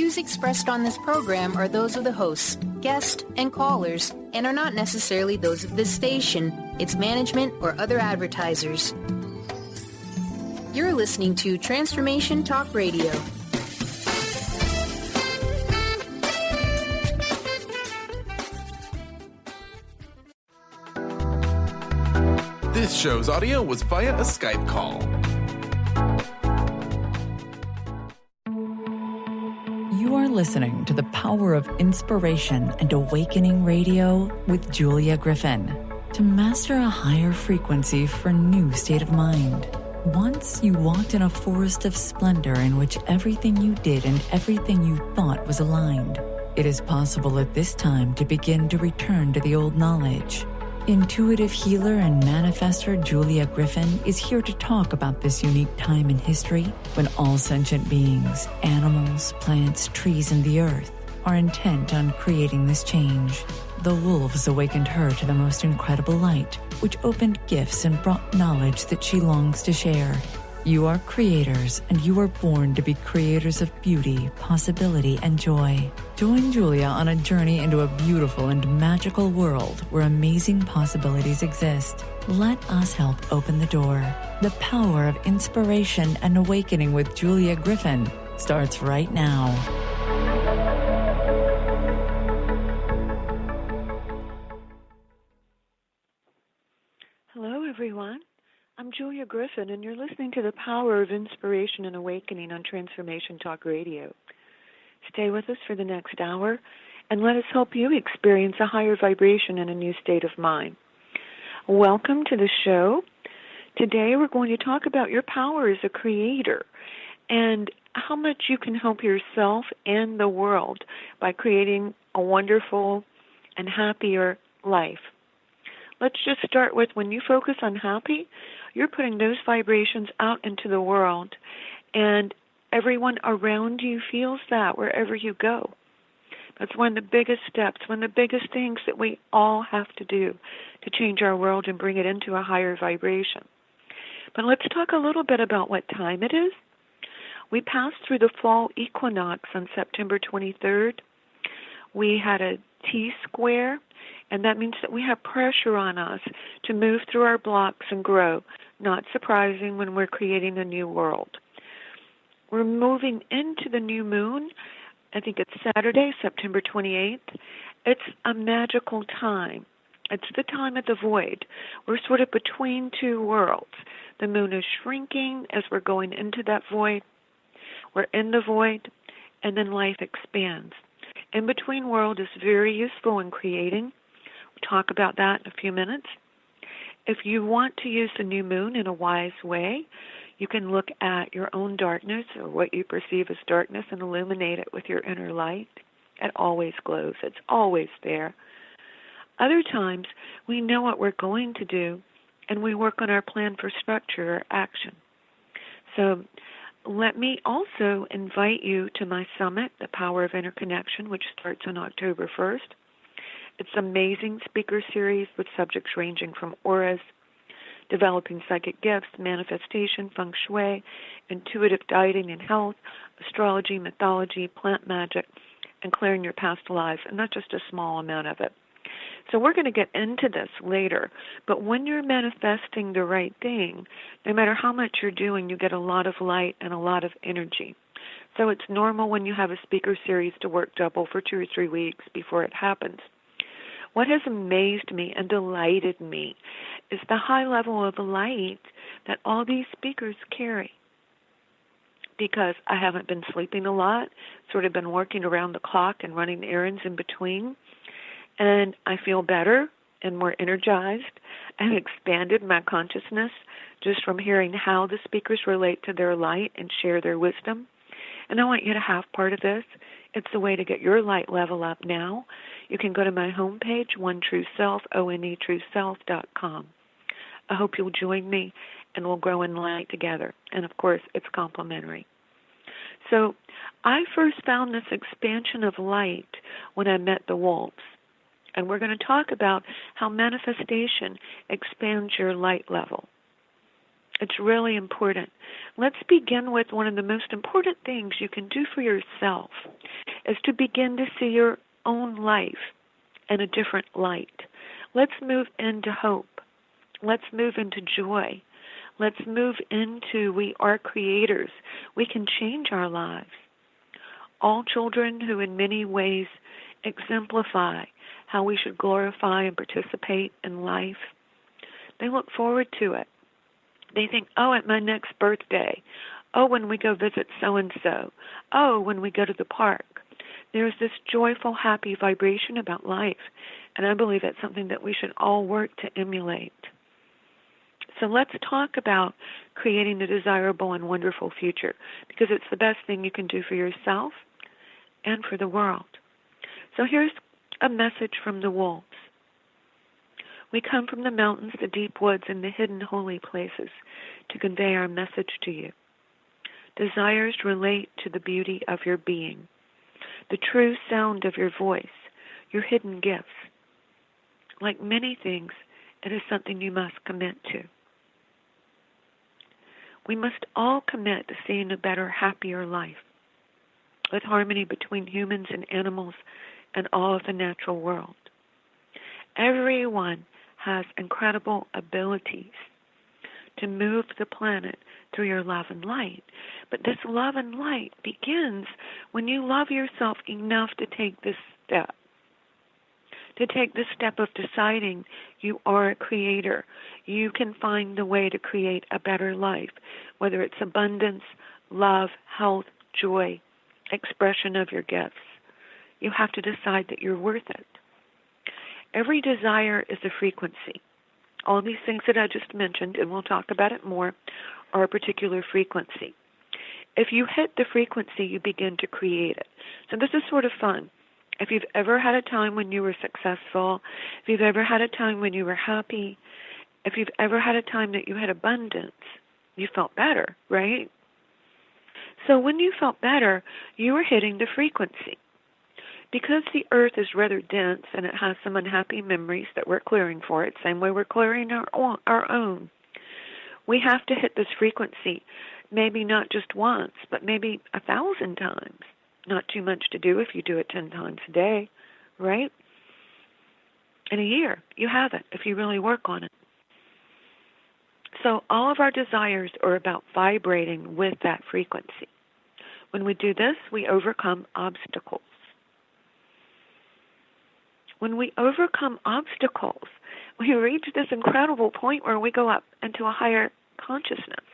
views expressed on this program are those of the hosts, guests, and callers, and are not necessarily those of this station, its management, or other advertisers. You're listening to Transformation Talk Radio. This show's audio was via a Skype call. You are listening to the Power of Inspiration and Awakening Radio with Julia Griffin. To master a higher frequency for a new state of mind. Once you walked in a forest of splendor in which everything you did and everything you thought was aligned. It is possible at this time to begin to return to the old knowledge. Intuitive healer and manifestor Julia Griffin is here to talk about this unique time in history when all sentient beings, animals, plants, trees, and the earth are intent on creating this change. The wolves awakened her to the most incredible light, which opened gifts and brought knowledge that she longs to share. You are creators, and you are born to be creators of beauty, possibility, and joy. Join Julia on a journey into a beautiful and magical world where amazing possibilities exist. Let us help open the door. The Power of Inspiration and Awakening with Julia Griffin starts right now. Hello, everyone. I'm Julia Griffin, and you're listening to the Power of Inspiration and Awakening on Transformation Talk Radio. Stay with us for the next hour, and let us help you experience a higher vibration and a new state of mind. Welcome to the show. Today we're going to talk about your power as a creator and how much you can help yourself and the world by creating a wonderful and happier life. Let's just start with when you focus on happy, you're putting those vibrations out into the world, and everyone around you feels that wherever you go. That's one of the biggest steps, one of the biggest things that we all have to do to change our world and bring it into a higher vibration. But let's talk a little bit about what time it is. We passed through the fall equinox on September 23rd. We had a T-square, and that means that we have pressure on us to move through our blocks and grow. Not surprising when we're creating a new world. We're moving into the new moon. I think it's Saturday, September 28th. It's a magical time. It's the time of the void. We're sort of between two worlds. The moon is shrinking as we're going into that void. We're in the void, and then life expands. In-between world is very useful in creating. We'll talk about that in a few minutes. If you want to use the new moon in a wise way, you can look at your own darkness or what you perceive as darkness and illuminate it with your inner light. It always glows. It's always there. Other times, we know what we're going to do, and we work on our plan for structure or action. So let me also invite you to my summit, The Power of Interconnection, which starts on October 1st. It's an amazing speaker series with subjects ranging from auras, developing psychic gifts, manifestation, feng shui, intuitive dieting and health, astrology, mythology, plant magic, and clearing your past lives, and not just a small amount of it. So we're going to get into this later, but when you're manifesting the right thing, no matter how much you're doing, you get a lot of light and a lot of energy. So it's normal when you have a speaker series to work double for 2 or 3 weeks before it happens. What has amazed me and delighted me is the high level of light that all these speakers carry. Because I haven't been sleeping a lot, sort of been working around the clock and running errands in between, and I feel better and more energized and expanded my consciousness just from hearing how the speakers relate to their light and share their wisdom. And I want you to have part of this. It's a way to get your light level up now. You can go to my homepage, OneTrueSelf, ONETrueSelf.com. I hope you'll join me and we'll grow in light together. And of course, it's complimentary. So I first found this expansion of light when I met the wolves. And we're going to talk about how manifestation expands your light level. It's really important. Let's begin with one of the most important things you can do for yourself is to begin to see your own life in a different light. Let's move into hope. Let's move into joy. Let's move into we are creators. We can change our lives. All children who in many ways exemplify how we should glorify and participate in life, they look forward to it. They think, oh, at my next birthday. Oh, when we go visit so-and-so. Oh, when we go to the park. There's this joyful, happy vibration about life, and I believe that's something that we should all work to emulate. So let's talk about creating a desirable and wonderful future, because it's the best thing you can do for yourself and for the world. So here's a message from the wolves. We come from the mountains, the deep woods, and the hidden holy places to convey our message to you. Desires relate to the beauty of your being, the true sound of your voice, your hidden gifts. Like many things, it is something you must commit to. We must all commit to seeing a better, happier life, with harmony between humans and animals and all of the natural world. Everyone has incredible abilities to move the planet through your love and light. But this love and light begins when you love yourself enough to take this step. To take the step of deciding you are a creator. You can find the way to create a better life, whether it's abundance, love, health, joy, expression of your gifts. You have to decide that you're worth it. Every desire is a frequency. All these things that I just mentioned, and we'll talk about it more, are a particular frequency. If you hit the frequency, you begin to create it. So this is sort of fun. If you've ever had a time when you were successful, if you've ever had a time when you were happy, if you've ever had a time that you had abundance, you felt better, right? So when you felt better, you were hitting the frequency. Because the earth is rather dense and it has some unhappy memories that we're clearing for it, same way we're clearing our own, we have to hit this frequency, maybe not just once, but maybe 1,000 times. Not too much to do if you do it 10 times a day, right? In a year, you have it if you really work on it. So all of our desires are about vibrating with that frequency. When we do this, we overcome obstacles. When we overcome obstacles, we reach this incredible point where we go up into a higher consciousness.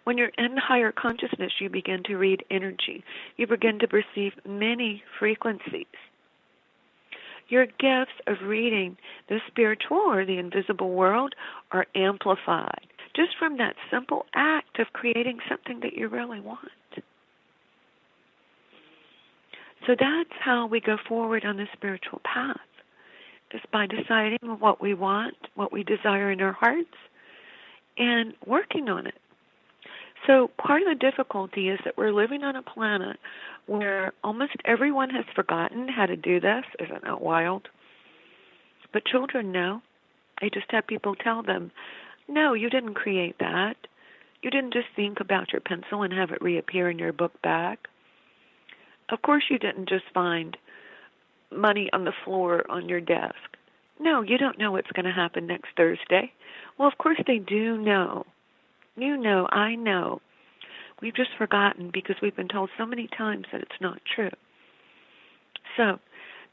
When you're in higher consciousness, you begin to read energy. You begin to perceive many frequencies. Your gifts of reading the spiritual or the invisible world are amplified just from that simple act of creating something that you really want. So that's how we go forward on the spiritual path, is by deciding what we want, what we desire in our hearts, and working on it. So part of the difficulty is that we're living on a planet where almost everyone has forgotten how to do this. Isn't that wild? But children know. They just have people tell them, no, you didn't create that. You didn't just think about your pencil and have it reappear in your book bag. Of course you didn't just find money on the floor on your desk. No, you don't know what's going to happen next Thursday. Well, of course they do know. You know, I know. We've just forgotten because we've been told so many times that it's not true. So,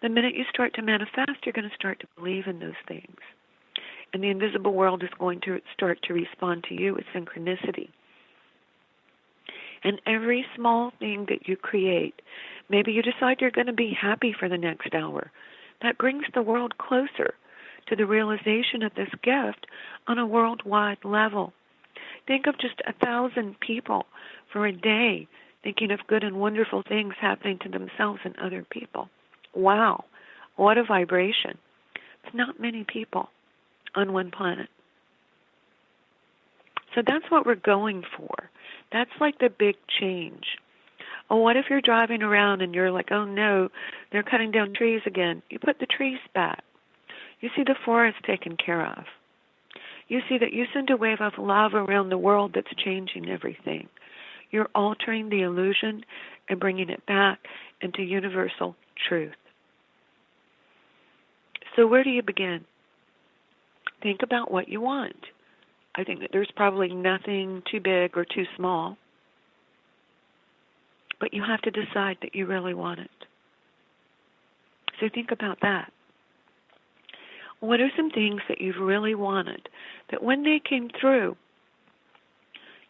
the minute you start to manifest, you're going to start to believe in those things. And the invisible world is going to start to respond to you with synchronicity. And every small thing that you create, maybe you decide you're going to be happy for the next hour. That brings the world closer to the realization of this gift on a worldwide level. Think of just 1,000 people for a day thinking of good and wonderful things happening to themselves and other people. Wow, what a vibration. It's not many people on one planet. So that's what we're going for. That's like the big change. Oh, what if you're driving around and you're like, oh no, they're cutting down trees again. You put the trees back. You see the forest taken care of. you see that you send a wave of love around the world that's changing everything. You're altering the illusion and bringing it back into universal truth. So where do you begin? Think about what you want. I think that there's probably nothing too big or too small, but you have to decide that you really want it. So think about that. What are some things that you've really wanted that when they came through,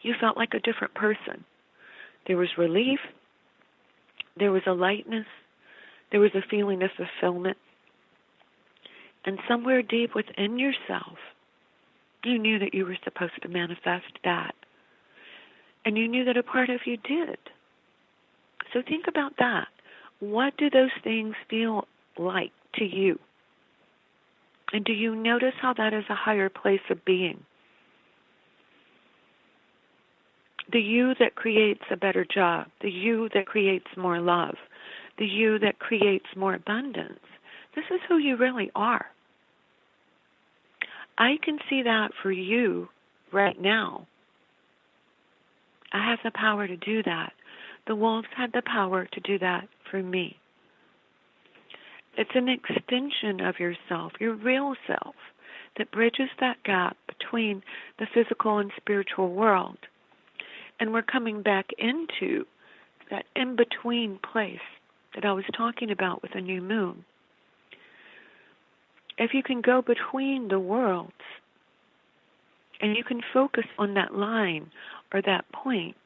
you felt like a different person? There was relief, there was a lightness, there was a feeling of fulfillment, and somewhere deep within yourself, you knew that you were supposed to manifest that. And you knew that a part of you did. So think about that. What do those things feel like to you? And do you notice how that is a higher place of being? The you that creates a better job, the you that creates more love, the you that creates more abundance. This is who you really are. I can see that for you right now. I have the power to do that. The wolves had the power to do that for me. It's an extension of yourself, your real self, that bridges that gap between the physical and spiritual world. And we're coming back into that in-between place that I was talking about with a new moon. If you can go between the worlds and you can focus on that line or that point,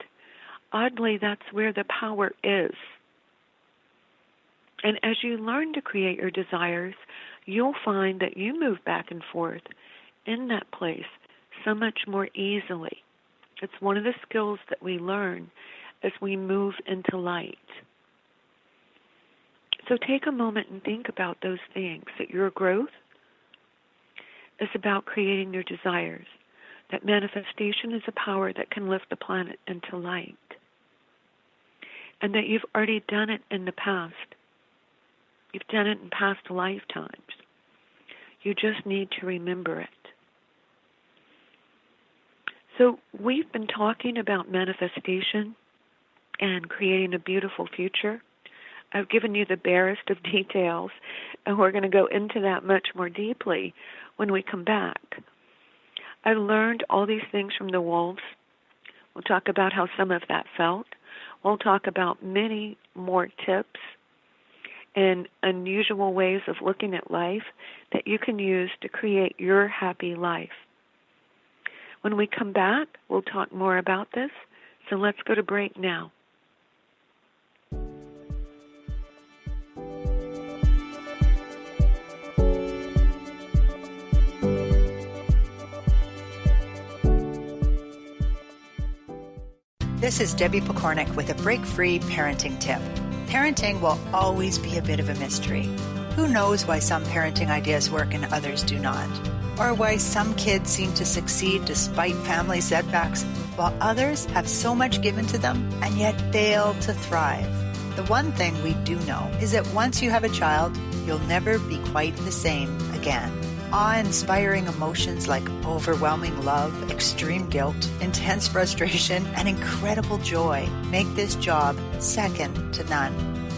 oddly, that's where the power is. And as you learn to create your desires, you'll find that you move back and forth in that place so much more easily. It's one of the skills that we learn as we move into light. So take a moment and think about those things, that your growth is about creating your desires, that manifestation is a power that can lift the planet into light, and that you've already done it in the past. You've done it in past lifetimes. You just need to remember it. So we've been talking about manifestation and creating a beautiful future. I've given you the barest of details, and we're going to go into that much more deeply when we come back. I've learned all these things from the wolves. We'll talk about how some of that felt. We'll talk about many more tips and unusual ways of looking at life that you can use to create your happy life. When we come back, we'll talk more about this. So let's go to break now. This is Debbie Pokornik with a break-free parenting tip. Parenting will always be a bit of a mystery. Who knows why some parenting ideas work and others do not? Or why some kids seem to succeed despite family setbacks, while others have so much given to them and yet fail to thrive. The one thing we do know is that once you have a child, you'll never be quite the same again. Awe-inspiring emotions like overwhelming love, extreme guilt, intense frustration, and incredible joy make this job second to none.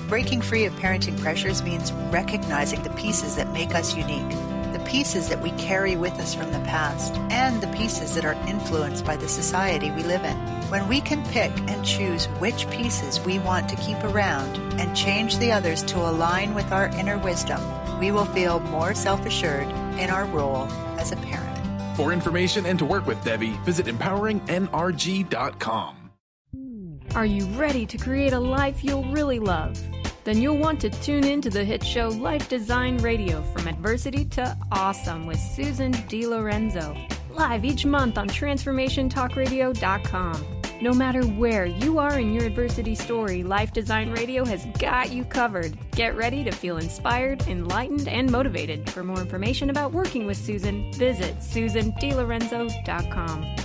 Breaking free of parenting pressures means recognizing the pieces that make us unique, the pieces that we carry with us from the past, and the pieces that are influenced by the society we live in. When we can pick and choose which pieces we want to keep around and change the others to align with our inner wisdom, we will feel more self-assured in our role as a parent. For information and to work with Debbie, visit empoweringnrg.com. Are you ready to create a life you'll really love? Then you'll want to tune in to the hit show Life Design Radio, From Adversity to Awesome with Susan DiLorenzo, live each month on TransformationTalkRadio.com. No matter where you are in your adversity story, Life Design Radio has got you covered. Get ready to feel inspired, enlightened, and motivated. For more information about working with Susan, visit SusanDiLorenzo.com.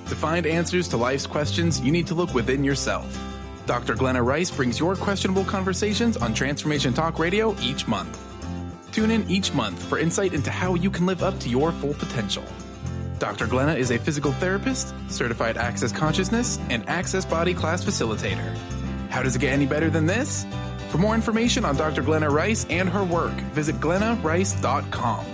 To find answers to life's questions, you need to look within yourself. Dr. Glenna Rice brings your questionable conversations on Transformation Talk Radio each month. Tune in each month for insight into how you can live up to your full potential. Dr. Glenna is a physical therapist, certified Access Consciousness, and Access Body Class Facilitator. How does it get any better than this? For more information on Dr. Glenna Rice and her work, visit glennarice.com.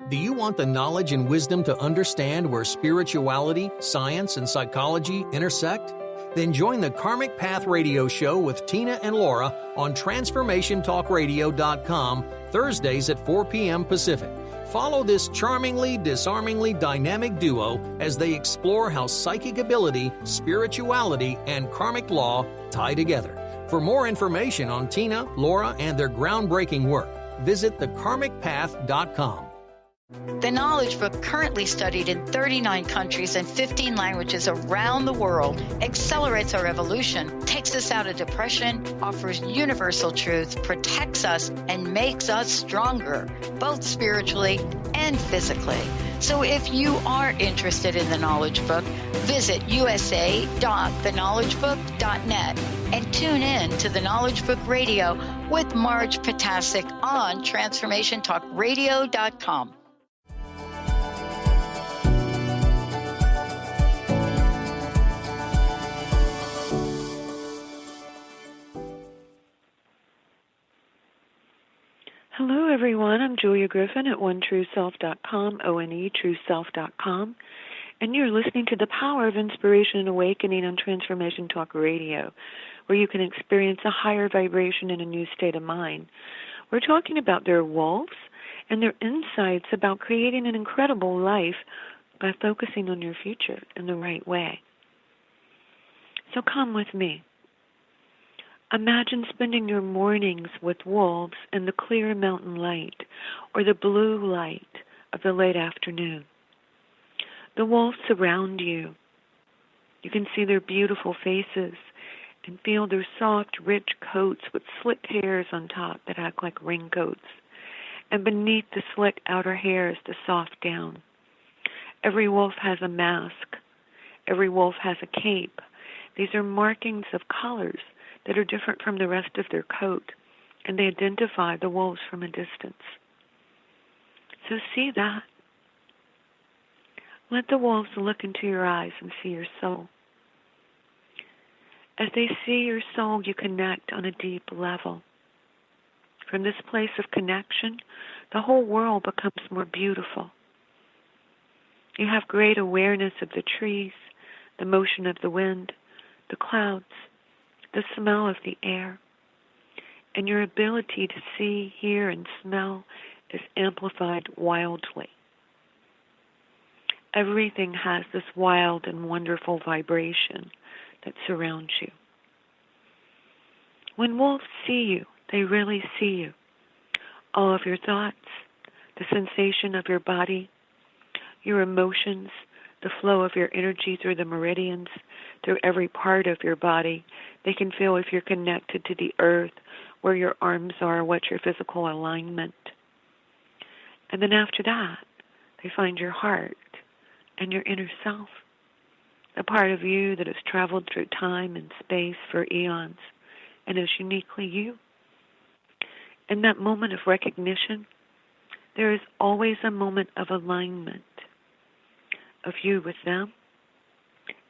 Do you want the knowledge and wisdom to understand where spirituality, science, and psychology intersect? Then join the Karmic Path Radio Show with Tina and Laura on TransformationTalkRadio.com Thursdays at 4 p.m. Pacific. Follow this charmingly, disarmingly dynamic duo as they explore how psychic ability, spirituality, and karmic law tie together. For more information on Tina, Laura, and their groundbreaking work, visit thekarmicpath.com. The Knowledge Book, currently studied in 39 countries and 15 languages around the world, accelerates our evolution, takes us out of depression, offers universal truth, protects us, and makes us stronger, both spiritually and physically. So if you are interested in the Knowledge Book, visit usa.theknowledgebook.net and tune in to the Knowledge Book Radio with Marge Potasic on TransformationTalkRadio.com. Hello, everyone. I'm Julia Griffin at OneTrueSelf.com, ONETrueSelf.com, and you're listening to The Power of Inspiration and Awakening on Transformation Talk Radio, where you can experience a higher vibration and a new state of mind. We're talking about their wolves and their insights about creating an incredible life by focusing on your future in the right way. So come with me. Imagine spending your mornings with wolves in the clear mountain light or the blue light of the late afternoon. The wolves surround you. You can see their beautiful faces and feel their soft, rich coats with slick hairs on top that act like raincoats. And beneath the slick outer hair is the soft down. Every wolf has a mask. Every wolf has a cape. These are markings of colors that are different from the rest of their coat, and they identify the wolves from a distance. So see that. Let the wolves look into your eyes and see your soul. As they see your soul, you connect on a deep level. From this place of connection, the whole world becomes more beautiful. You have great awareness of the trees, the motion of the wind, the clouds, the smell of the air, and your ability to see, hear, and smell is amplified wildly. Everything has this wild and wonderful vibration that surrounds you. When wolves see you, they really see you. All of your thoughts, the sensation of your body, your emotions, the flow of your energy through the meridians, through every part of your body. They can feel if you're connected to the earth, where your arms are, what's your physical alignment. And then after that, they find your heart and your inner self, the part of you that has traveled through time and space for eons and is uniquely you. In that moment of recognition, there is always a moment of alignment of you with them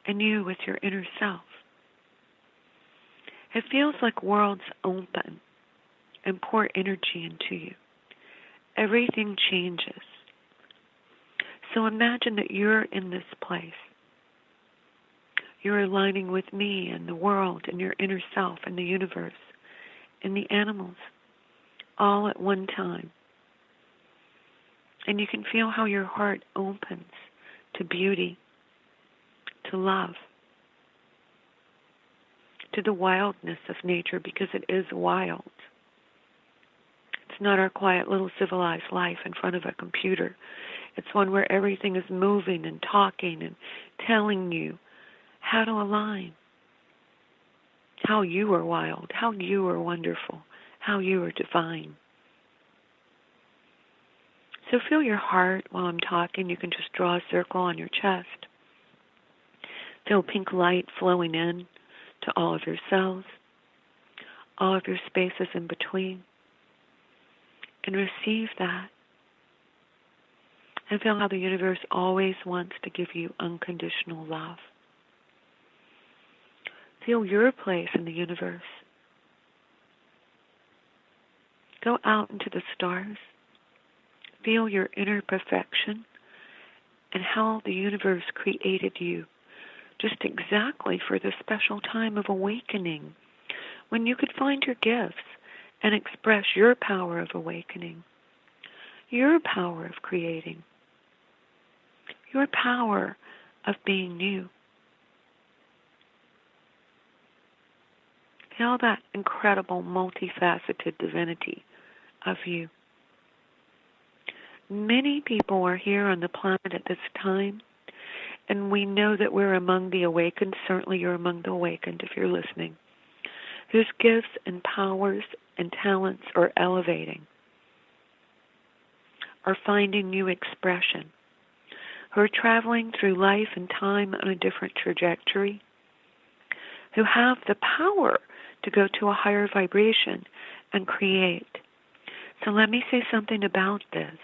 and you with your inner self. It feels like worlds open and pour energy into you. Everything changes. So imagine that you're in this place. You're aligning with me and the world and your inner self and the universe and the animals all at one time. And you can feel how your heart opens to beauty, to love, to the wildness of nature, because it is wild. It's not our quiet little civilized life in front of a computer. It's one where everything is moving and talking and telling you how to align, how you are wild, how you are wonderful, how you are divine. So feel your heart while I'm talking. You can just draw a circle on your chest. Feel pink light flowing in to all of your cells, all of your spaces in between, and receive that. And feel how the universe always wants to give you unconditional love. Feel your place in the universe. Go out into the stars. Feel your inner perfection and how the universe created you just exactly for the special time of awakening, when you could find your gifts and express your power of awakening, your power of creating, your power of being new. Feel that incredible, multifaceted divinity of you. Many people are here on the planet at this time, and we know that we're among the awakened. Certainly you're among the awakened if you're listening, whose gifts and powers and talents are elevating, are finding new expression, who are traveling through life and time on a different trajectory, who have the power to go to a higher vibration and create. So let me say something about this.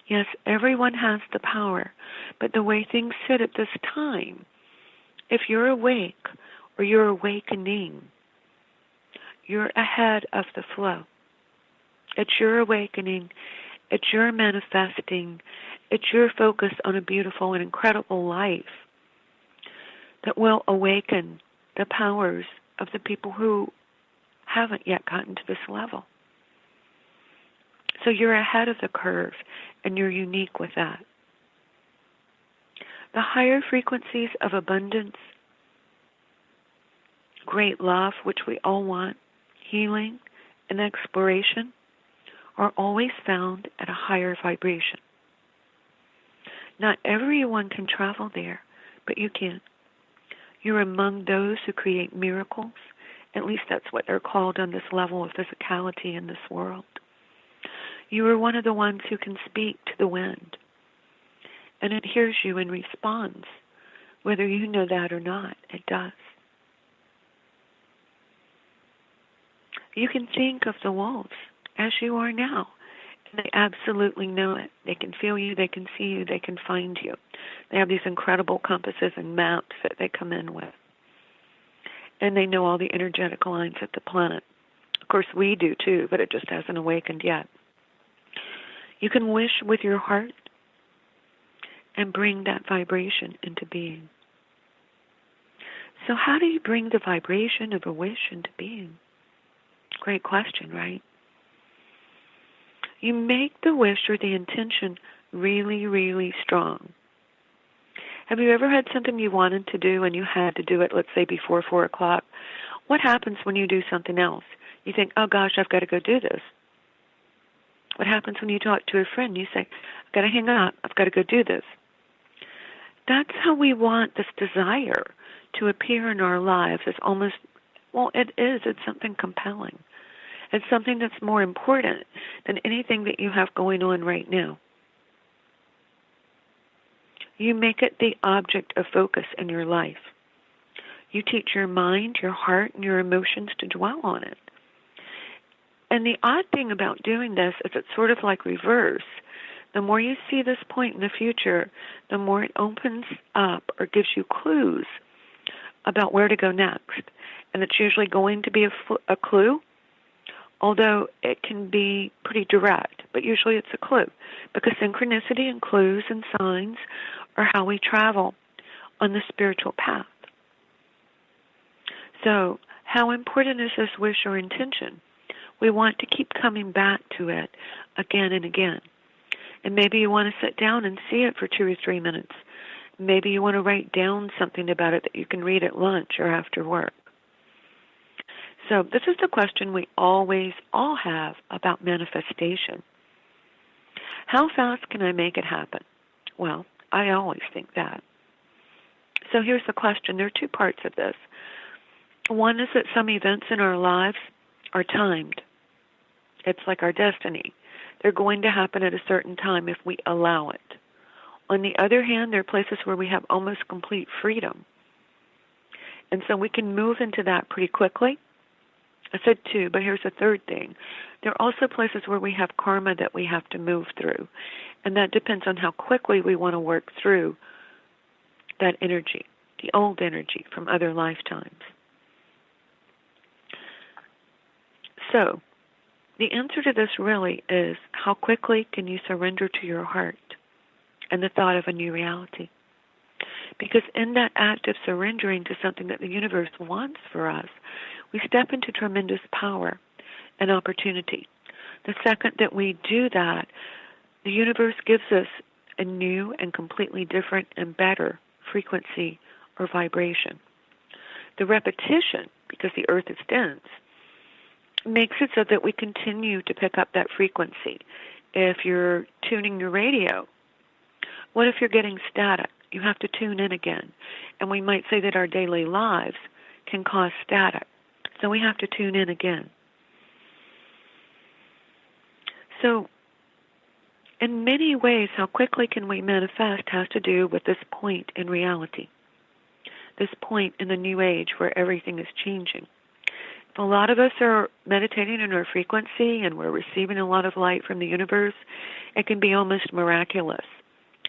Yes, everyone has the power, but the way things sit at this time, if you're awake or you're awakening, you're ahead of the flow. It's your awakening, it's your manifesting, it's your focus on a beautiful and incredible life that will awaken the powers of the people who haven't yet gotten to this level. So you're ahead of the curve, and you're unique with that. The higher frequencies of abundance, great love, which we all want, healing, and exploration, are always found at a higher vibration. Not everyone can travel there, but you can. You're among those who create miracles. At least that's what they're called on this level of physicality in this world. You are one of the ones who can speak to the wind, and it hears you and responds. Whether you know that or not, it does. You can think of the wolves as you are now, and they absolutely know it. They can feel you, they can see you, they can find you. They have these incredible compasses and maps that they come in with. And they know all the energetic lines of the planet. Of course, we do too, but it just hasn't awakened yet. You can wish with your heart and bring that vibration into being. So how do you bring the vibration of a wish into being? Great question, right? You make the wish or the intention really, really strong. Have you ever had something you wanted to do and you had to do it, let's say, before 4 o'clock? What happens when you do something else? You think, oh gosh, I've got to go do this. What happens when you talk to a friend? You say, I've got to hang up, I've got to go do this. That's how we want this desire to appear in our lives. It's almost, well, it's something compelling. It's something that's more important than anything that you have going on right now. You make it the object of focus in your life. You teach your mind, your heart, and your emotions to dwell on it. And the odd thing about doing this is it's sort of like reverse. The more you see this point in the future, the more it opens up or gives you clues about where to go next. And it's usually going to be a clue, although it can be pretty direct, but usually it's a clue, because synchronicity and clues and signs are how we travel on the spiritual path. So how important is this wish or intention? We want to keep coming back to it again and again. And maybe you want to sit down and see it for 2 or 3 minutes. Maybe you want to write down something about it that you can read at lunch or after work. So this is the question we always all have about manifestation. How fast can I make it happen? Well, I always think that. So here's the question. There are 2 parts of this. One is that some events in our lives are timed. It's like our destiny. They're going to happen at a certain time if we allow it. On the other hand, there are places where we have almost complete freedom. And so we can move into that pretty quickly, I said 2, but here's the third thing. There are also places where we have karma that we have to move through, and that depends on how quickly we want to work through that energy, the old energy from other lifetimes. So, the answer to this really is, how quickly can you surrender to your heart and the thought of a new reality? Because in that act of surrendering to something that the universe wants for us, we step into tremendous power and opportunity. The second that we do that, the universe gives us a new and completely different and better frequency or vibration. The repetition, because the earth is dense, makes it so that we continue to pick up that frequency. If you're tuning your radio, what if you're getting static? You have to tune in again. And we might say that our daily lives can cause static. So we have to tune in again. So, in many ways, how quickly can we manifest has to do with this point in reality, this point in the new age where everything is changing. If a lot of us are meditating in our frequency and we're receiving a lot of light from the universe, it can be almost miraculous.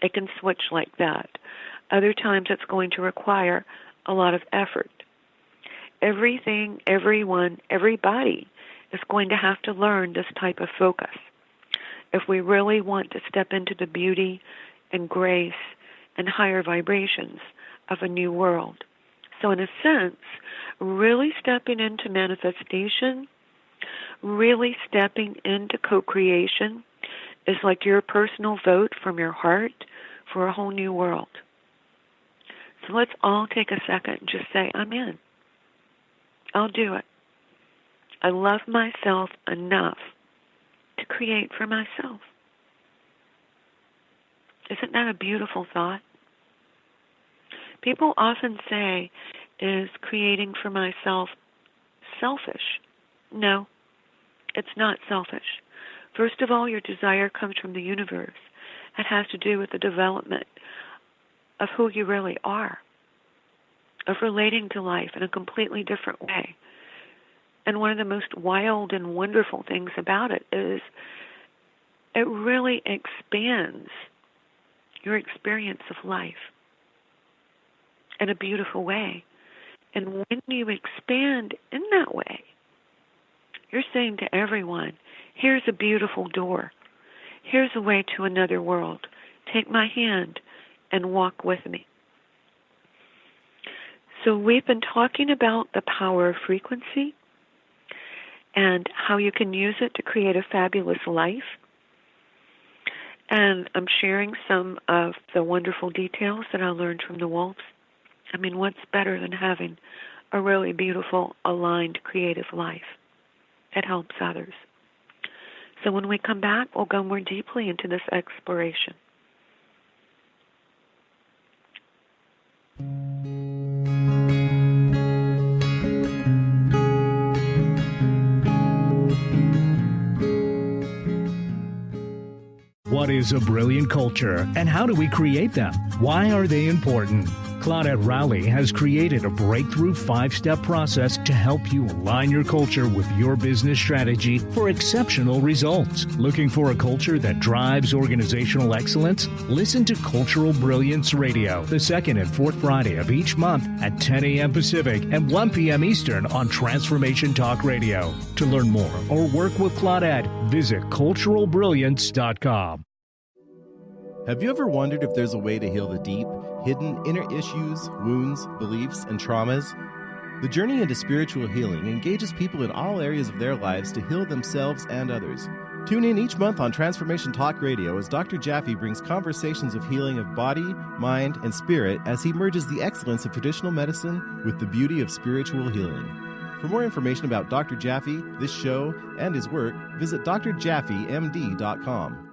It can switch like that. Other times it's going to require a lot of effort. Everything, everyone, everybody is going to have to learn this type of focus if we really want to step into the beauty and grace and higher vibrations of a new world. So in a sense, really stepping into manifestation, really stepping into co-creation is like your personal vote from your heart for a whole new world. So let's all take a second and just say, I'm in. I'll do it. I love myself enough to create for myself. Isn't that a beautiful thought? People often say, is creating for myself selfish? No, it's not selfish. First of all, your desire comes from the universe. It has to do with the development of who you really are, of relating to life in a completely different way. And one of the most wild and wonderful things about it is it really expands your experience of life in a beautiful way. And when you expand in that way, you're saying to everyone, here's a beautiful door. Here's a way to another world. Take my hand and walk with me. So we've been talking about the power of frequency and how you can use it to create a fabulous life. And I'm sharing some of the wonderful details that I learned from the wolves. I mean, what's better than having a really beautiful, aligned, creative life that helps others? So when we come back, we'll go more deeply into this exploration. What is a brilliant culture, and how do we create them? Why are they important? Claudette Rowley has created a breakthrough 5-step process to help you align your culture with your business strategy for exceptional results. Looking for a culture that drives organizational excellence? Listen to Cultural Brilliance Radio, the second and fourth Friday of each month at 10 a.m. Pacific and 1 p.m. Eastern on Transformation Talk Radio. To learn more or work with Claudette, visit culturalbrilliance.com. Have you ever wondered if there's a way to heal the deep, hidden inner issues, wounds, beliefs, and traumas? The journey into spiritual healing engages people in all areas of their lives to heal themselves and others. Tune in each month on Transformation Talk Radio as Dr. Jaffe brings conversations of healing of body, mind, and spirit as he merges the excellence of traditional medicine with the beauty of spiritual healing. For more information about Dr. Jaffe, this show, and his work, visit drjaffemd.com.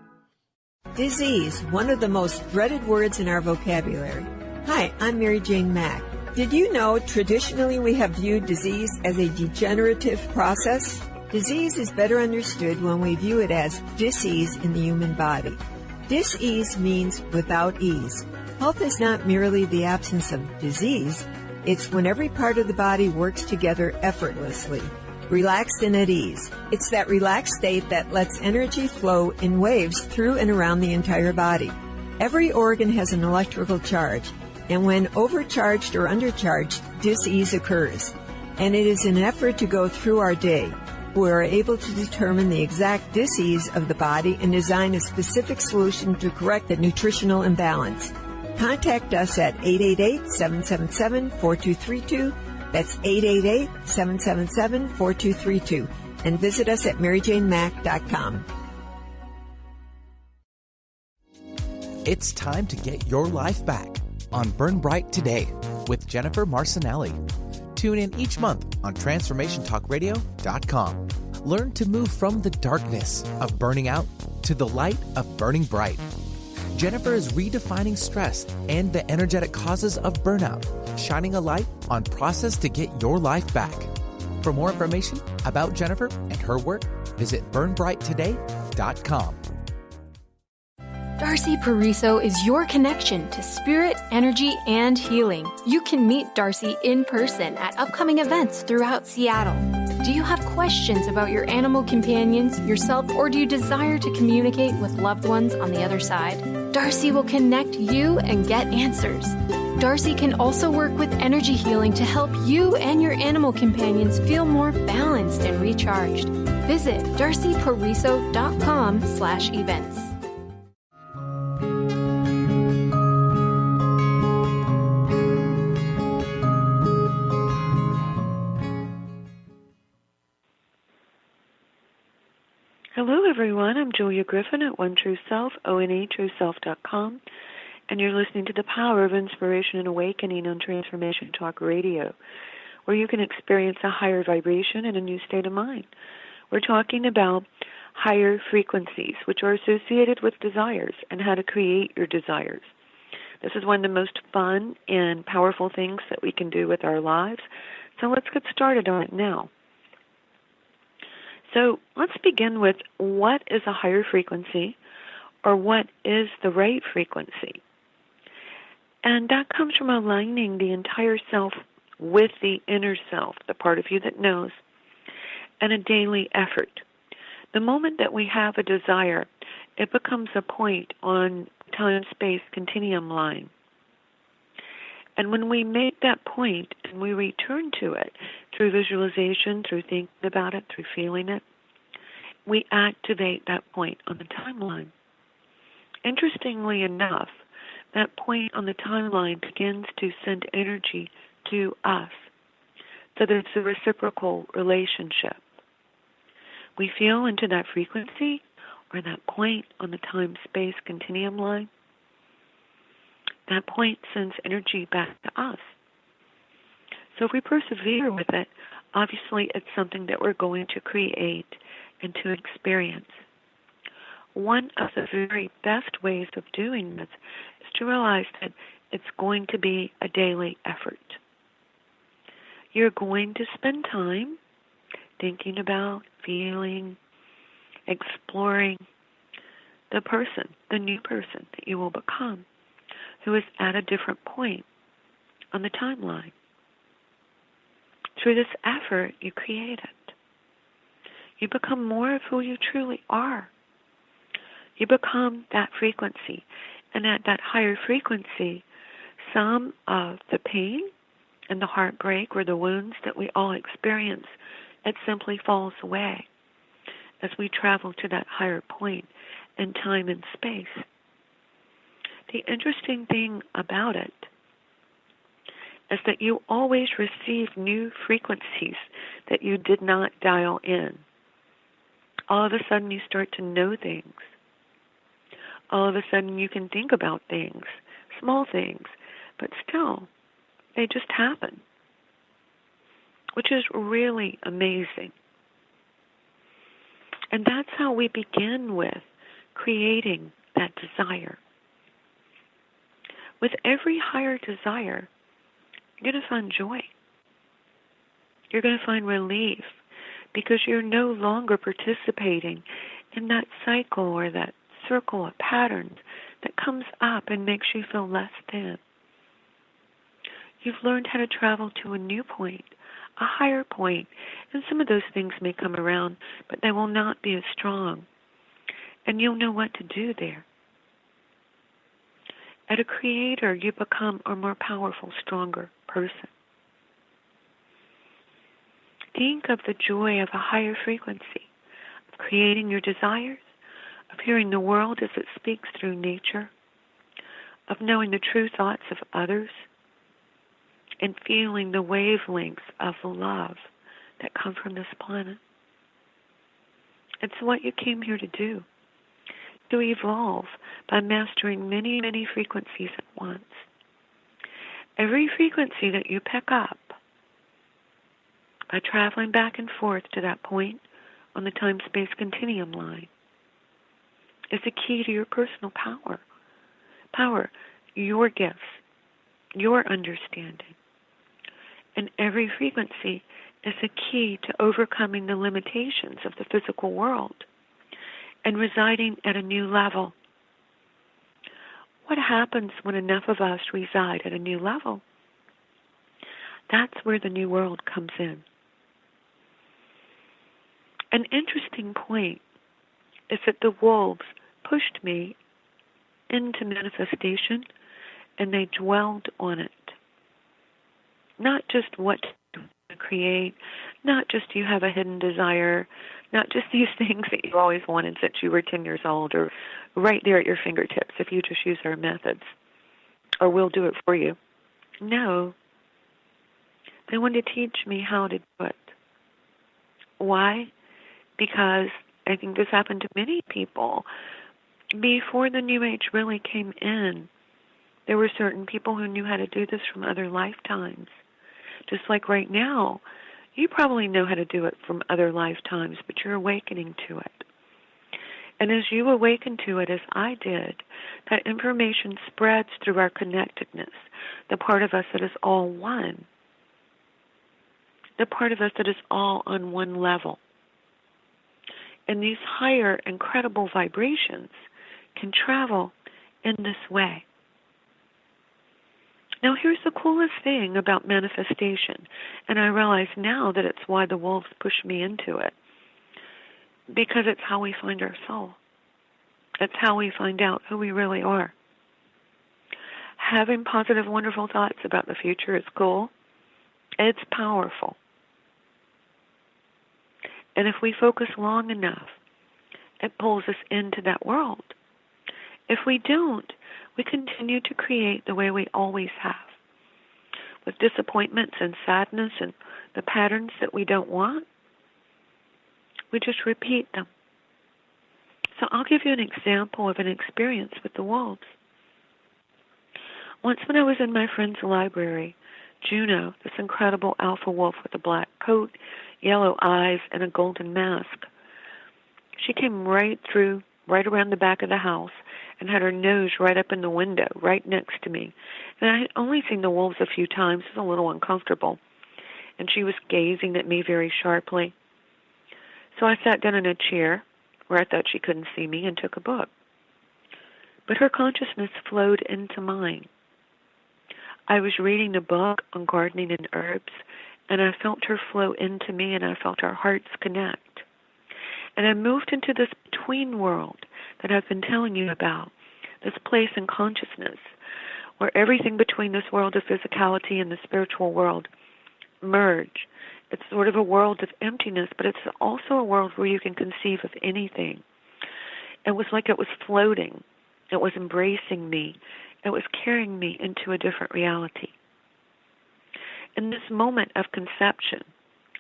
Disease, one of the most dreaded words in our vocabulary. Hi, I'm Mary Jane Mack. Did you know traditionally we have viewed disease as a degenerative process? Disease is better understood when we view it as dis-ease in the human body. Dis-ease means without ease. Health is not merely the absence of disease. It's when every part of the body works together effortlessly. relaxed and at ease. It's that relaxed state that lets energy flow in waves through and around the entire body. Every organ has an electrical charge, and when overcharged or undercharged, dis-ease occurs. And it is an effort to go through our day. We are able to determine the exact dis-ease of the body and design a specific solution to correct the nutritional imbalance. Contact us at 888-777-4232. That's 888-777-4232. And visit us at maryjanemack.com. It's time to get your life back on Burn Bright Today with Jennifer Marcinelli. Tune in each month on TransformationTalkRadio.com. Learn to move from the darkness of burning out to the light of burning bright. Jennifer is redefining stress and the energetic causes of burnout, shining a light on process to get your life back. For more information about Jennifer and her work, visit burnbrighttoday.com. Darcy Pariso is your connection to spirit, energy, and healing. You can meet Darcy in person at upcoming events throughout Seattle. Do you have questions about your animal companions, yourself, or do you desire to communicate with loved ones on the other side? Darcy will connect you and get answers. Darcy can also work with energy healing to help you and your animal companions feel more balanced and recharged. Visit darcypariso.com/events. Hello, everyone. I'm Julia Griffin at One True Self, onetrueself.com, and you're listening to The Power of Inspiration and Awakening on Transformation Talk Radio, where you can experience a higher vibration and a new state of mind. We're talking about higher frequencies, which are associated with desires, and how to create your desires. This is one of the most fun and powerful things that we can do with our lives, so let's get started on it now. So let's begin with what is a higher frequency, or what is the right frequency. And that comes from aligning the entire self with the inner self, the part of you that knows, and a daily effort. The moment that we have a desire, it becomes a point on time-space continuum line. And when we make that point and we return to it through visualization, through thinking about it, through feeling it, we activate that point on the timeline. Interestingly enough, that point on the timeline begins to send energy to us. So there's a reciprocal relationship. We feel into that frequency or that point on the time-space continuum line. That point sends energy back to us. So if we persevere with it, obviously it's something that we're going to create and to experience. One of the very best ways of doing this is to realize that it's going to be a daily effort. You're going to spend time thinking about, feeling, exploring the person, the new person that you will become, who is at a different point on the timeline. Through this effort, you create it. You become more of who you truly are. You become that frequency. And at that higher frequency, some of the pain and the heartbreak or the wounds that we all experience, it simply falls away as we travel to that higher point in time and space. The interesting thing about it is that you always receive new frequencies that you did not dial in. All of a sudden you start to know things. All of a sudden you can think about things, small things, but still, they just happen, which is really amazing. And that's how we begin with creating that desire. With every higher desire, you're going to find joy. You're going to find relief because you're no longer participating in that cycle or that circle of patterns that comes up and makes you feel less than. You've learned how to travel to a new point, a higher point, and some of those things may come around, but they will not be as strong, and you'll know what to do there. At a creator, you become a more powerful, stronger person. Think of the joy of a higher frequency, of creating your desires, of hearing the world as it speaks through nature, of knowing the true thoughts of others, and feeling the wavelengths of love that come from this planet. It's what you came here to do, to evolve by mastering many, many frequencies at once. Every frequency that you pick up by traveling back and forth to that point on the time-space continuum line is the key to your personal power. Power, your gifts, your understanding. And every frequency is a key to overcoming the limitations of the physical world and residing at a new level. What happens when enough of us reside at a new level? That's where the new world comes in. An interesting point is that the wolves pushed me into manifestation and they dwelled on it. Not just what to create, not just you have a hidden desire, not just these things that you always wanted since you were 10 years old or right there at your fingertips if you just use our methods, or we'll do it for you. No. They wanted to teach me how to do it. Why? Because I think this happened to many people. Before the New Age really came in, there were certain people who knew how to do this from other lifetimes. Just like right now, you probably know how to do it from other lifetimes, but you're awakening to it. And as you awaken to it, as I did, that information spreads through our connectedness, the part of us that is all one, the part of us that is all on one level. And these higher, incredible vibrations can travel in this way. Now, here's the coolest thing about manifestation, and I realize now that it's why the wolves push me into it, because it's how we find our soul. It's how we find out who we really are. Having positive, wonderful thoughts about the future is cool. It's powerful. And if we focus long enough, it pulls us into that world. If we don't, we continue to create the way we always have, with disappointments and sadness and the patterns that we don't want. We just repeat them. So I'll give you an example of an experience with the wolves. Once when I was in my friend's library, Juno, this incredible alpha wolf with a black coat, yellow eyes, and a golden mask, she came right around the back of the house and had her nose right up in the window, right next to me. And I had only seen the wolves a few times. It was a little uncomfortable. And she was gazing at me very sharply. So I sat down in a chair where I thought she couldn't see me and took a book. But her consciousness flowed into mine. I was reading a book on gardening and herbs, and I felt her flow into me, and I felt our hearts connect. And I moved into this between world that I've been telling you about, this place in consciousness where everything between this world of physicality and the spiritual world merge. It's sort of a world of emptiness, but it's also a world where you can conceive of anything. It was like it was floating. It was embracing me. It was carrying me into a different reality. In this moment of conception,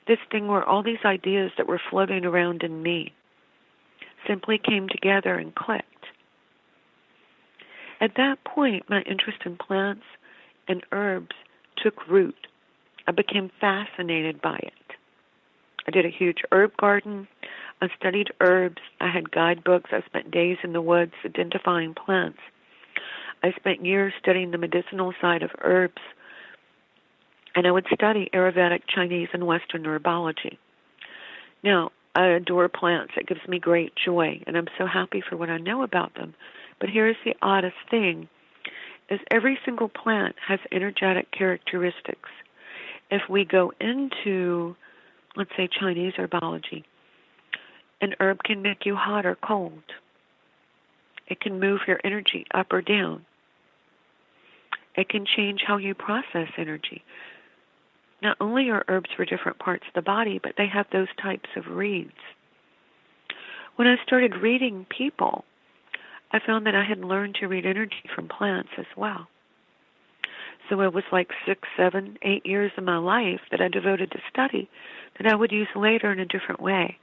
this thing where all these ideas that were floating around in me simply came together and clicked. At that point, my interest in plants and herbs took root. I became fascinated by it. I did a huge herb garden. I studied herbs. I had guidebooks. I spent days in the woods identifying plants. I spent years studying the medicinal side of herbs. And I would study Ayurvedic, Chinese, and Western herbology. Now, I adore plants. It gives me great joy, and I'm so happy for what I know about them. But here's the oddest thing, is every single plant has energetic characteristics. if we go into, let's say, Chinese herbology, an herb can make you hot or cold. It can move your energy up or down. It can change how you process energy. Not only are herbs for different parts of the body, but they have those types of reads. When I started reading people, I found that I had learned to read energy from plants as well. So it was like 6, 7, 8 years of my life that I devoted to study that I would use later in a different way.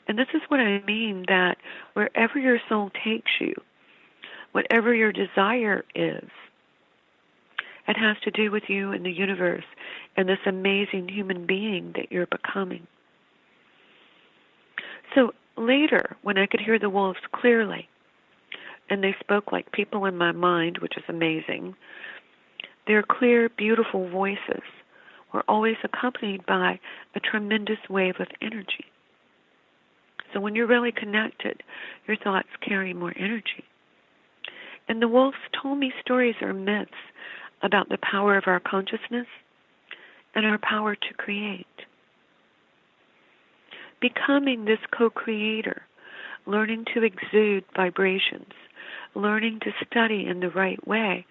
And this is what I mean, that wherever your soul takes you, whatever your desire is, it has to do with you and the universe and this amazing human being that you're becoming. So later, when I could hear the wolves clearly, and they spoke like people in my mind, which is amazing, their clear, beautiful voices were always accompanied by a tremendous wave of energy. So when you're really connected, your thoughts carry more energy. And the wolves told me stories or myths about the power of our consciousness and our power to create. Becoming this co-creator, learning to exude vibrations, learning to study in the right way,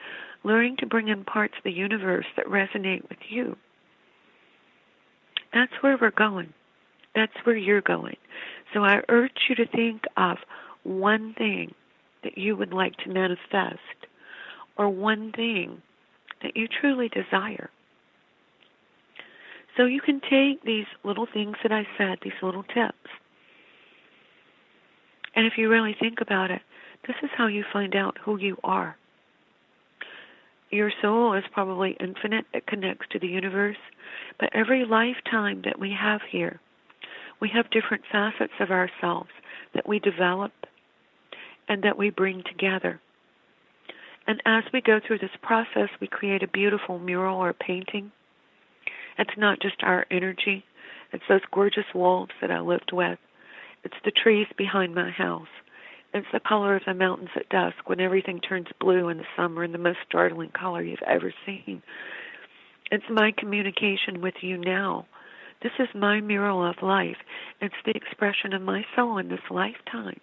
learning to bring in parts of the universe that resonate with you. That's where we're going. That's where you're going. So I urge you to think of one thing that you would like to manifest, or one thing that you truly desire. So you can take these little things that I said, these little tips, and if you really think about it, this is how you find out who you are. Your soul is probably infinite. It connects to the universe. But every lifetime that we have here, we have different facets of ourselves that we develop and that we bring together. And as we go through this process, we create a beautiful mural or painting. It's not just our energy. It's those gorgeous wolves that I lived with. It's the trees behind my house. It's the color of the mountains at dusk when everything turns blue in the summer and the most startling color you've ever seen. It's my communication with you now. This is my mural of life. It's the expression of my soul in this lifetime.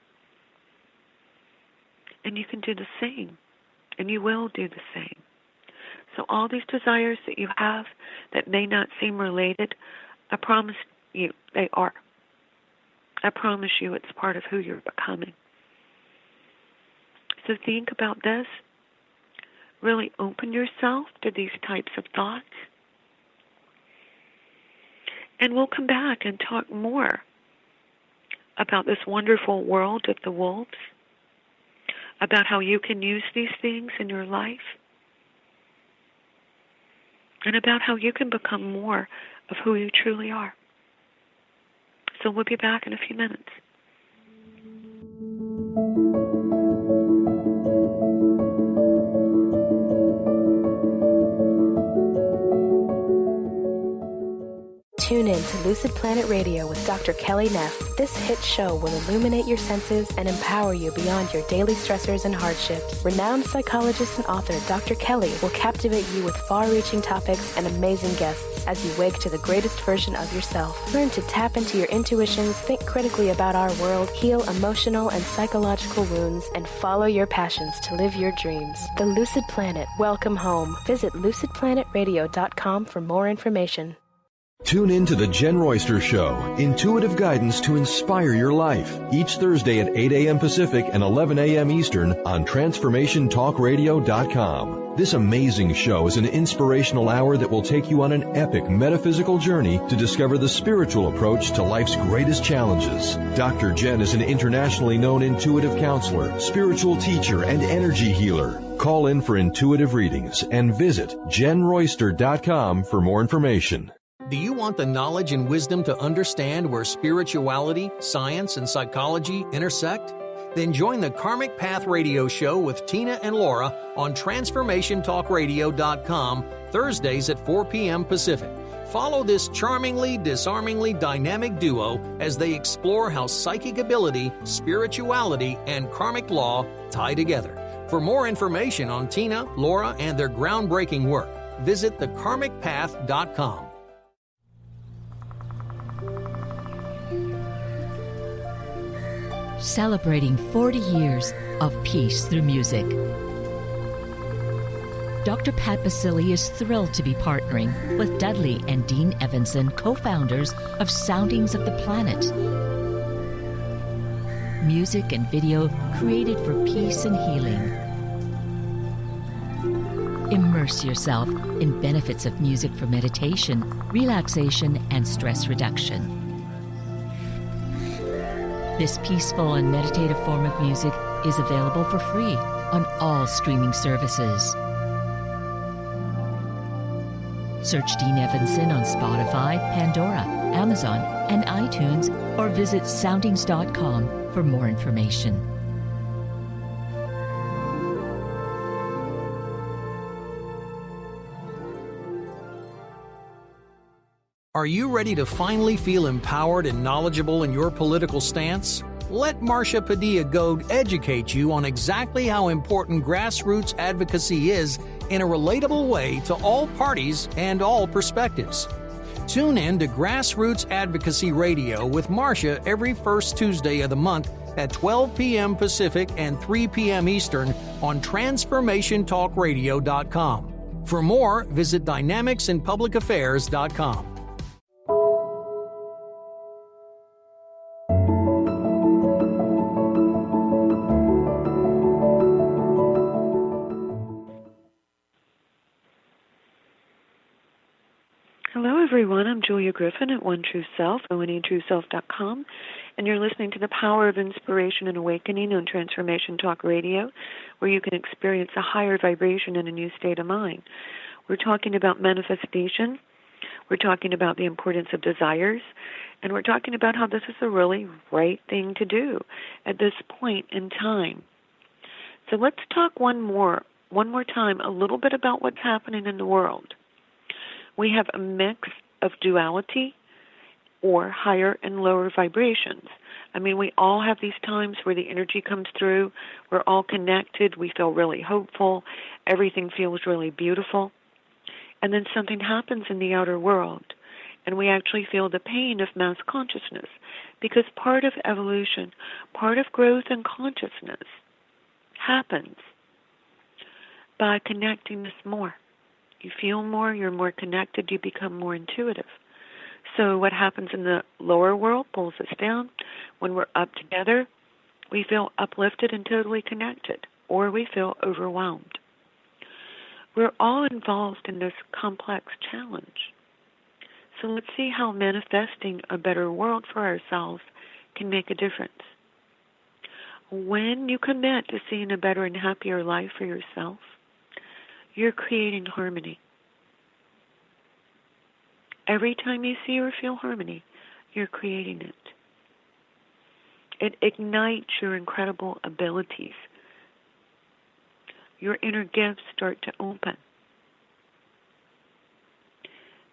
And you can do the same. And you will do the same. So all these desires that you have that may not seem related, I promise you they are. I promise you it's part of who you're becoming. So think about this. Really open yourself to these types of thoughts. And we'll come back and talk more about this wonderful world of the wolves, about how you can use these things in your life, and about how you can become more of who you truly are. So we'll be back in a few minutes. Tune in to Lucid Planet Radio with Dr. Kelly Neff. This hit show will illuminate your senses and empower you beyond your daily stressors and hardships. Renowned psychologist and author Dr. Kelly will captivate you with far-reaching topics and amazing guests as you wake to the greatest version of yourself. Learn to tap into your intuitions, think critically about our world, heal emotional and psychological wounds, and follow your passions to live your dreams. The Lucid Planet. Welcome home. Visit lucidplanetradio.com for more information. Tune in to The Jen Royster Show, intuitive guidance to inspire your life, each Thursday at 8 a.m. Pacific and 11 a.m. Eastern on TransformationTalkRadio.com. This amazing show is an inspirational hour that will take you on an epic metaphysical journey to discover the spiritual approach to life's greatest challenges. Dr. Jen is an internationally known intuitive counselor, spiritual teacher, and energy healer. Call in for intuitive readings and visit JenRoyster.com for more information. Do you want the knowledge and wisdom to understand where spirituality, science, and psychology intersect? Then join the Karmic Path Radio Show with Tina and Laura on TransformationTalkRadio.com Thursdays at 4 p.m. Pacific. Follow this charmingly, disarmingly dynamic duo as they explore how psychic ability, spirituality, and karmic law tie together. For more information on Tina, Laura, and their groundbreaking work, visit thekarmicpath.com. celebrating 40 years of peace through music. Dr. Pat Basile is thrilled to be partnering with Dudley and Dean Evanson, co-founders of Soundings of the Planet. Music and video created for peace and healing. Immerse yourself in benefits of music for meditation, relaxation, and stress reduction. This peaceful and meditative form of music is available for free on all streaming services. Search Dean Evanson on Spotify, Pandora, Amazon, and iTunes, or visit soundings.com for more information. Are you ready to finally feel empowered and knowledgeable in your political stance? Let Marcia Padilla-Goad educate you on exactly how important grassroots advocacy is in a relatable way to all parties and all perspectives. Tune in to Grassroots Advocacy Radio with Marcia every first Tuesday of the month at 12 p.m. Pacific and 3 p.m. Eastern on TransformationTalkRadio.com. For more, visit DynamicsInPublicAffairs.com. Hello, everyone. I'm Julia Griffin at One True Self, onetrueself.com, and you're listening to the Power of Inspiration and Awakening on Transformation Talk Radio, where you can experience a higher vibration and a new state of mind. We're talking about manifestation. We're talking about the importance of desires, and we're talking about how this is the really right thing to do at this point in time. So let's talk one more time a little bit about what's happening in the world. We have a mix of duality or higher and lower vibrations. I mean, we all have these times where the energy comes through. We're all connected. We feel really hopeful. Everything feels really beautiful. And then something happens in the outer world, and we actually feel the pain of mass consciousness, because part of evolution, part of growth in consciousness happens by connecting this more. You feel more, you're more connected, you become more intuitive. So what happens in the lower world pulls us down. When we're up together, we feel uplifted and totally connected, or we feel overwhelmed. We're all involved in this complex challenge. So let's see how manifesting a better world for ourselves can make a difference. When you commit to seeing a better and happier life for yourself, you're creating harmony. Every time you see or feel harmony, you're creating it. It ignites your incredible abilities. Your inner gifts start to open.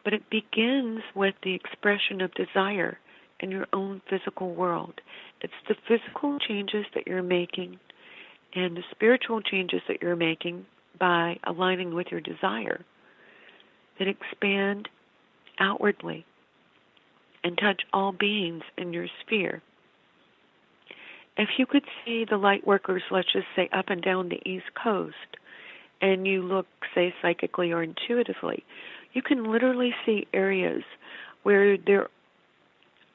But it begins with the expression of desire in your own physical world. It's the physical changes that you're making and the spiritual changes that you're making by aligning with your desire that expand outwardly and touch all beings in your sphere. If you could see the light workers, let's just say up and down the East Coast, and you look, say, psychically or intuitively, you can literally see areas where there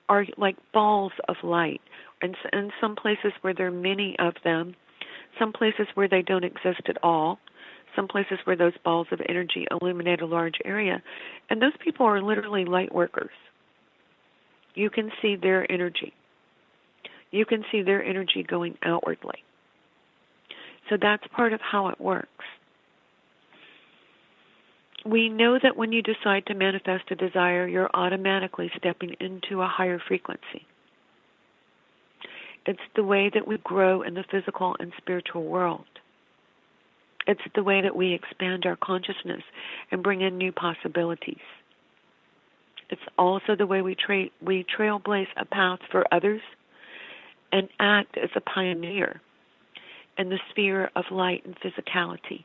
are like balls of light, and some places where there are many of them, some places where they don't exist at all, some places where those balls of energy illuminate a large area, and those people are literally light workers. You can see their energy. You can see their energy going outwardly. So that's part of how it works. We know that when you decide to manifest a desire, you're automatically stepping into a higher frequency. It's the way that we grow in the physical and spiritual world. It's the way that we expand our consciousness and bring in new possibilities. It's also the way we trailblaze a path for others and act as a pioneer in the sphere of light and physicality.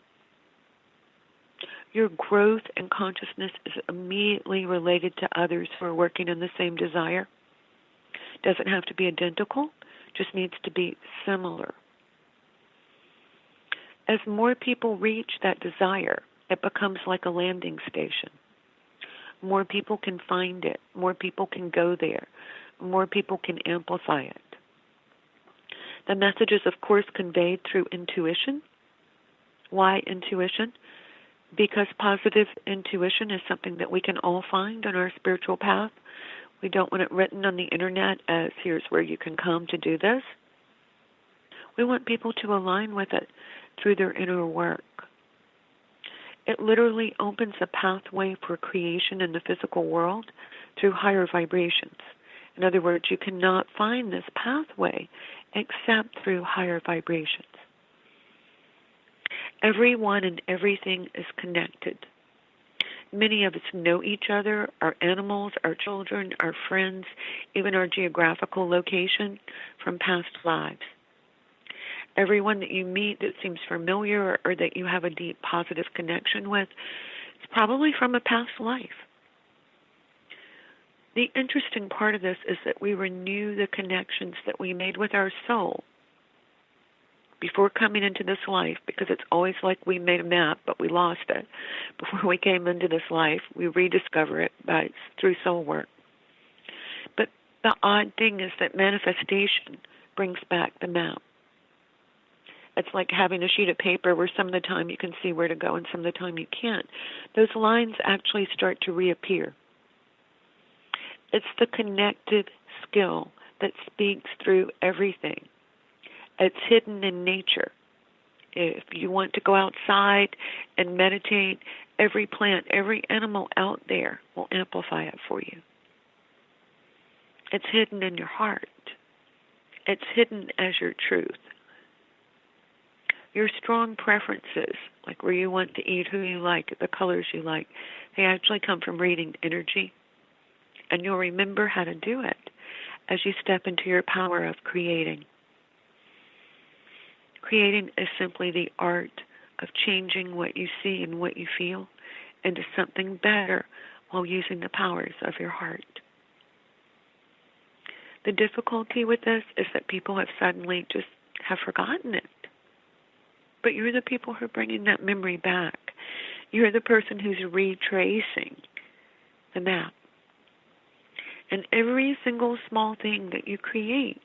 Your growth and consciousness is immediately related to others who are working in the same desire. Doesn't have to be identical, just needs to be similar. As more people reach that desire, it becomes like a landing station. More people can find it. More people can go there. More people can amplify it. The message is, of course, conveyed through intuition. Why intuition? Because positive intuition is something that we can all find on our spiritual path. We don't want it written on the internet as here's where you can come to do this. We want people to align with it through their inner work. It literally opens a pathway for creation in the physical world through higher vibrations. In other words, you cannot find this pathway except through higher vibrations. Everyone and everything is connected. Many of us know each other, our animals, our children, our friends, even our geographical location from past lives. Everyone that you meet that seems familiar or that you have a deep positive connection with is probably from a past life. The interesting part of this is that we renew the connections that we made with our soul before coming into this life, because it's always like we made a map, but we lost it. Before we came into this life, we rediscover it through soul work. But the odd thing is that manifestation brings back the map. It's like having a sheet of paper where some of the time you can see where to go and some of the time you can't. Those lines actually start to reappear. It's the connective skill that speaks through everything. It's hidden in nature. If you want to go outside and meditate, every plant, every animal out there will amplify it for you. It's hidden in your heart. It's hidden as your truth. Your strong preferences, like where you want to eat, who you like, the colors you like, they actually come from reading energy. And you'll remember how to do it as you step into your power of creating. Creating is simply the art of changing what you see and what you feel into something better while using the powers of your heart. The difficulty with this is that people have suddenly just have forgotten it. But you're the people who are bringing that memory back. You're the person who's retracing the map. And every single small thing that you create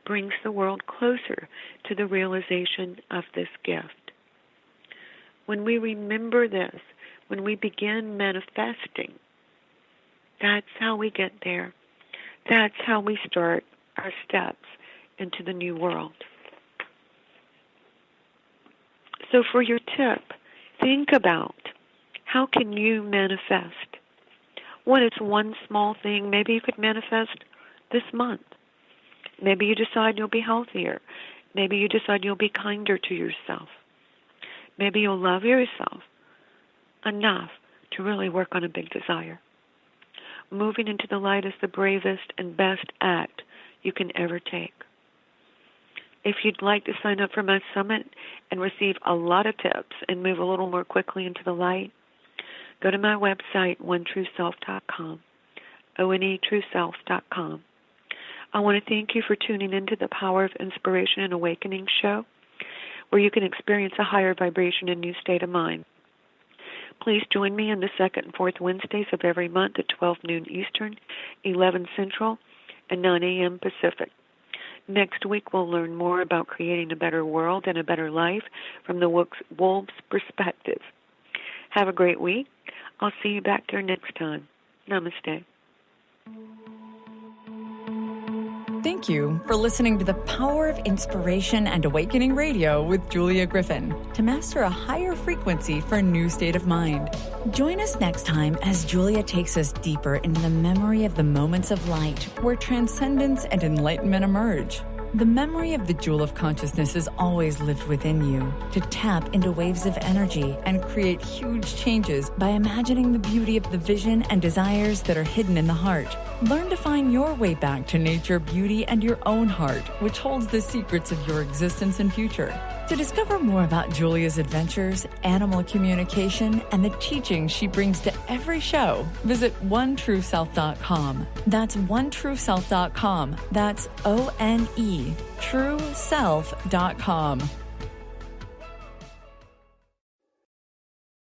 brings the world closer to the realization of this gift. When we remember this, when we begin manifesting, that's how we get there. That's how we start our steps into the new world. So for your tip, think about how can you manifest? What is one small thing maybe you could manifest this month? Maybe you decide you'll be healthier. Maybe you decide you'll be kinder to yourself. Maybe you'll love yourself enough to really work on a big desire. Moving into the light is the bravest and best act you can ever take. If you'd like to sign up for my summit and receive a lot of tips and move a little more quickly into the light, go to my website, onetrueself.com, onetrueself.com. I want to thank you for tuning into the Power of Inspiration and Awakening show, where you can experience a higher vibration and new state of mind. Please join me on the second and fourth Wednesdays of every month at 12 noon Eastern, 11 Central, and 9 a.m. Pacific. Next week, we'll learn more about creating a better world and a better life from the wolf's perspective. Have a great week. I'll see you back there next time. Namaste. Thank you for listening to the Power of Inspiration and Awakening Radio with Julia Griffin to master a higher frequency for a new state of mind. Join us next time as Julia takes us deeper into the memory of the moments of light where transcendence and enlightenment emerge. The memory of the jewel of consciousness is always lived within you to tap into waves of energy and create huge changes by imagining the beauty of the vision and desires that are hidden in the heart. Learn to find your way back to nature, beauty, and your own heart, which holds the secrets of your existence and future. To discover more about Julia's adventures, animal communication, and the teachings she brings to every show, visit OneTrueSelf.com. That's OneTrueSelf.com. That's ONE, TrueSelf.com.